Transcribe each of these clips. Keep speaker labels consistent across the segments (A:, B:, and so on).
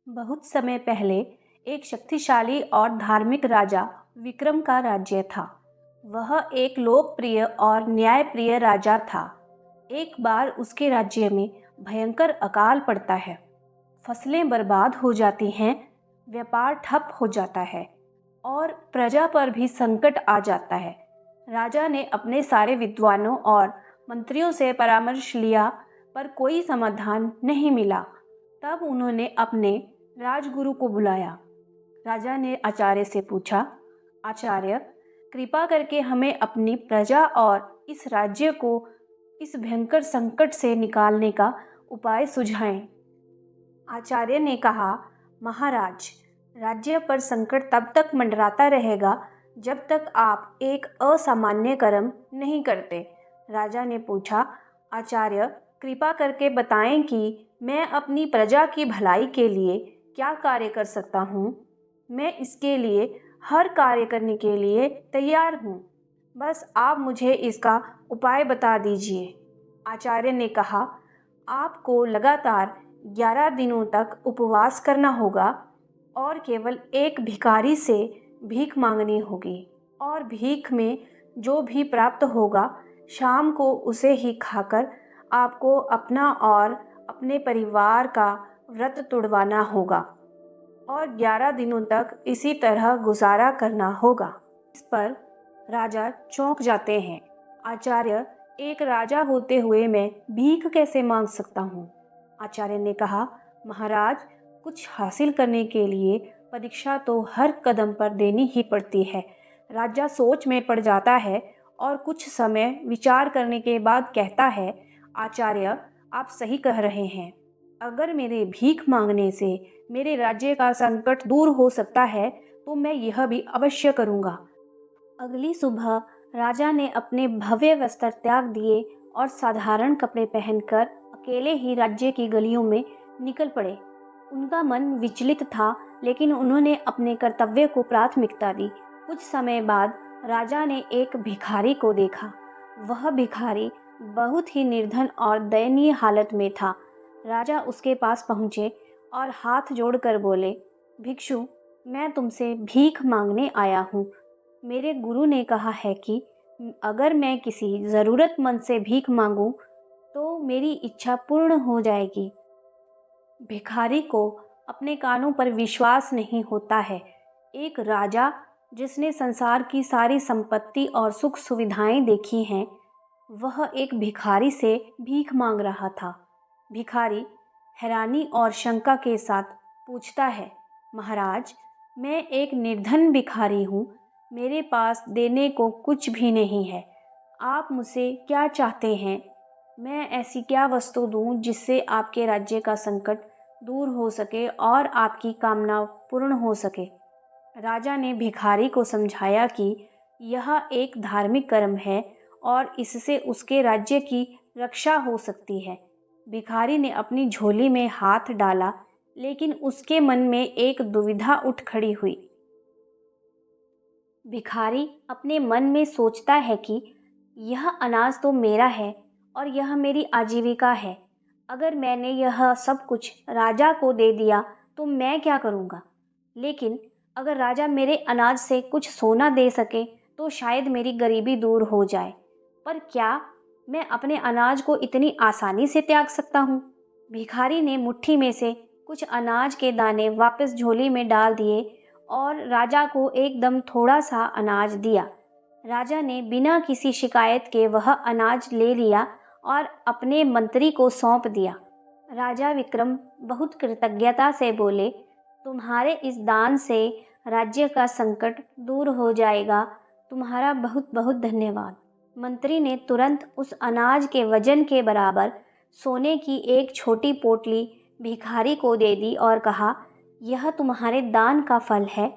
A: बहुत समय पहले एक शक्तिशाली और धार्मिक राजा विक्रम का राज्य था। वह एक लोकप्रिय और न्यायप्रिय राजा था। एक बार उसके राज्य में भयंकर अकाल पड़ता है। फसलें बर्बाद हो जाती हैं, व्यापार ठप हो जाता है और प्रजा पर भी संकट आ जाता है। राजा ने अपने सारे विद्वानों और मंत्रियों से परामर्श लिया, पर कोई समाधान नहीं मिला। तब उन्होंने अपने राजगुरु को बुलाया। राजा ने आचार्य से पूछा, आचार्य, कृपा करके हमें अपनी प्रजा और इस राज्य को इस भयंकर संकट से निकालने का उपाय सुझाएं। आचार्य ने कहा, महाराज, राज्य पर संकट तब तक मंडराता रहेगा जब तक आप एक असामान्य कर्म नहीं करते। राजा ने पूछा, आचार्य, कृपा करके बताएं कि मैं अपनी प्रजा की भलाई के लिए क्या कार्य कर सकता हूँ। मैं इसके लिए हर कार्य करने के लिए तैयार हूँ, बस आप मुझे इसका उपाय बता दीजिए। आचार्य ने कहा, आपको लगातार 11 दिनों तक उपवास करना होगा और केवल एक भिखारी से भीख मांगनी होगी, और भीख में जो भी प्राप्त होगा शाम को उसे ही खाकर आपको अपना और अपने परिवार का व्रत तुड़वाना होगा और 11 दिनों तक इसी तरह गुजारा करना होगा। इस पर राजा चौंक जाते हैं। आचार्य, एक राजा होते हुए मैं भीख कैसे मांग सकता हूँ? आचार्य ने कहा, महाराज, कुछ हासिल करने के लिए परीक्षा तो हर कदम पर देनी ही पड़ती है। राजा सोच में पड़ जाता है और कुछ समय विचार करने के बाद कहता है, आचार्य, आप सही कह रहे हैं। अगर मेरे भीख मांगने से मेरे राज्य का संकट दूर हो सकता है तो मैं यह भी अवश्य करूँगा। अगली सुबह राजा ने अपने भव्य वस्त्र त्याग दिए और साधारण कपड़े पहनकर अकेले ही राज्य की गलियों में निकल पड़े। उनका मन विचलित था, लेकिन उन्होंने अपने कर्तव्य को प्राथमिकता दी। कुछ समय बाद राजा ने एक भिखारी को देखा। वह भिखारी बहुत ही निर्धन और दयनीय हालत में था। राजा उसके पास पहुँचे और हाथ जोड़कर बोले, भिक्षु, मैं तुमसे भीख मांगने आया हूँ। मेरे गुरु ने कहा है कि अगर मैं किसी ज़रूरतमंद से भीख मांगूं तो मेरी इच्छा पूर्ण हो जाएगी। भिखारी को अपने कानों पर विश्वास नहीं होता है। एक राजा जिसने संसार की सारी संपत्ति और सुख सुविधाएं देखी हैं, वह एक भिखारी से भीख मांग रहा था। भिखारी हैरानी और शंका के साथ पूछता है, महाराज, मैं एक निर्धन भिखारी हूँ, मेरे पास देने को कुछ भी नहीं है। आप मुझसे क्या चाहते हैं? मैं ऐसी क्या वस्तु दूँ जिससे आपके राज्य का संकट दूर हो सके और आपकी कामना पूर्ण हो सके? राजा ने भिखारी को समझाया कि यह एक धार्मिक कर्म है और इससे उसके राज्य की रक्षा हो सकती है। भिखारी ने अपनी झोली में हाथ डाला, लेकिन उसके मन में एक दुविधा उठ खड़ी हुई। भिखारी अपने मन में सोचता है कि यह अनाज तो मेरा है और यह मेरी आजीविका है। अगर मैंने यह सब कुछ राजा को दे दिया तो मैं क्या करूँगा? लेकिन अगर राजा मेरे अनाज से कुछ सोना दे सके तो शायद मेरी गरीबी दूर हो जाए। पर क्या मैं अपने अनाज को इतनी आसानी से त्याग सकता हूँ? भिखारी ने मुट्ठी में से कुछ अनाज के दाने वापस झोली में डाल दिए और राजा को एकदम थोड़ा सा अनाज दिया। राजा ने बिना किसी शिकायत के वह अनाज ले लिया और अपने मंत्री को सौंप दिया। राजा विक्रम बहुत कृतज्ञता से बोले, तुम्हारे इस दान से राज्य का संकट दूर हो जाएगा। तुम्हारा बहुत बहुत धन्यवाद। मंत्री ने तुरंत उस अनाज के वजन के बराबर सोने की एक छोटी पोटली भिखारी को दे दी और कहा, यह तुम्हारे दान का फल है,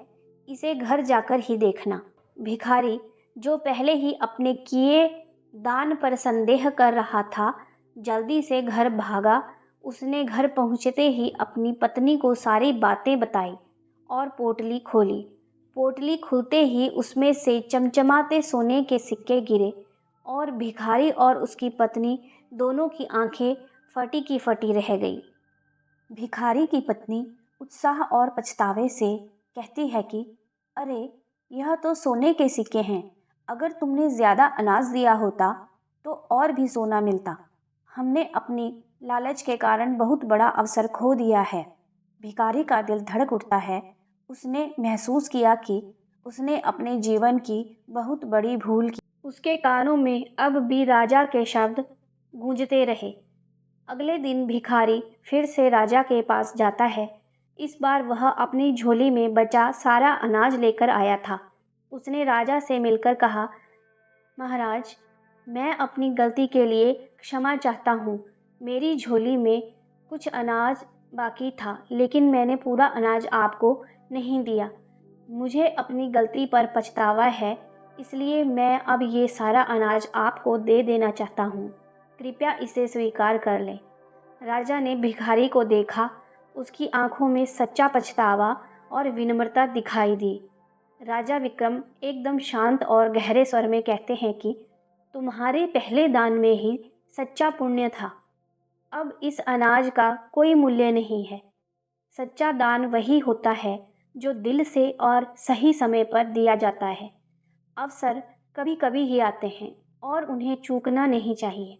A: इसे घर जाकर ही देखना। भिखारी, जो पहले ही अपने किए दान पर संदेह कर रहा था, जल्दी से घर भागा। उसने घर पहुंचते ही अपनी पत्नी को सारी बातें बताई और पोटली खोली। पोटली खुलते ही उसमें से चमचमाते सोने के सिक्के गिरे और भिखारी और उसकी पत्नी दोनों की आंखें फटी की फटी रह गई। भिखारी की पत्नी उत्साह और पछतावे से कहती है कि अरे, यह तो सोने के सिक्के हैं। अगर तुमने ज़्यादा अनाज दिया होता तो और भी सोना मिलता। हमने अपनी लालच के कारण बहुत बड़ा अवसर खो दिया है। भिखारी का दिल धड़क उठता है। उसने महसूस किया कि उसने अपने जीवन की बहुत बड़ी भूल की। उसके कानों में अब भी राजा के शब्द गूंजते रहे। अगले दिन भिखारी फिर से राजा के पास जाता है। इस बार वह अपनी झोली में बचा सारा अनाज लेकर आया था। उसने राजा से मिलकर कहा, महाराज, मैं अपनी गलती के लिए क्षमा चाहता हूँ। मेरी झोली में कुछ अनाज बाकी था, लेकिन मैंने पूरा अनाज आपको नहीं दिया। मुझे अपनी गलती पर पछतावा है, इसलिए मैं अब ये सारा अनाज आपको दे देना चाहता हूँ। कृपया इसे स्वीकार कर लें। राजा ने भिखारी को देखा। उसकी आंखों में सच्चा पछतावा और विनम्रता दिखाई दी। राजा विक्रम एकदम शांत और गहरे स्वर में कहते हैं कि तुम्हारे पहले दान में ही सच्चा पुण्य था। अब इस अनाज का कोई मूल्य नहीं है। सच्चा दान वही होता है जो दिल से और सही समय पर दिया जाता है। अवसर कभी कभी ही आते हैं और उन्हें चूकना नहीं चाहिए।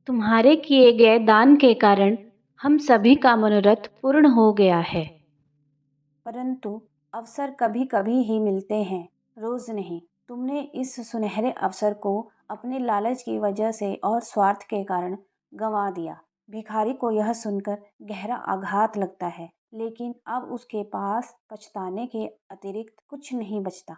A: तुम्हारे किए गए दान के कारण हम सभी का मनोरथ पूर्ण हो गया है। परंतु अवसर कभी कभी ही मिलते हैं, रोज नहीं। तुमने इस सुनहरे अवसर को अपने लालच की वजह से और स्वार्थ के कारण गंवा दिया। भिखारी को यह सुनकर गहरा आघात लगता है, लेकिन अब उसके पास पछताने के अतिरिक्त कुछ नहीं बचता।